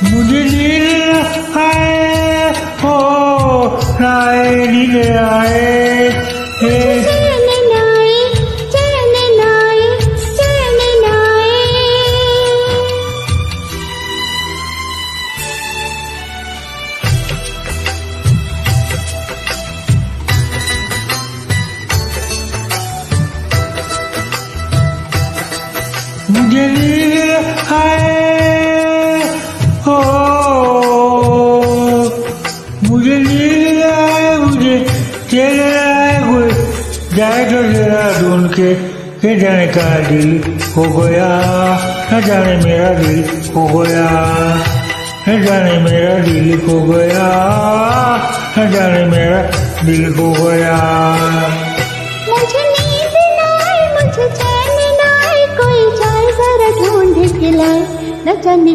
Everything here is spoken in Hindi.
मुझे नींद आए हो आए नींद आए हे चैन नाए चैन नाए चैन नाए मुझे नींद आए हो मुझे नींद आए मुझे चैन आए कोई जाए तो जरा ढूंढ के जाने का दिल हो गया न जाने मेरा दिल हो गया न जाने मेरा दिल हो गया न जाने मेरा दिल हो गया मुझे नींद नाए मुझे चैन नाए कोई जाए जरा ढूंढ के लाए न जाने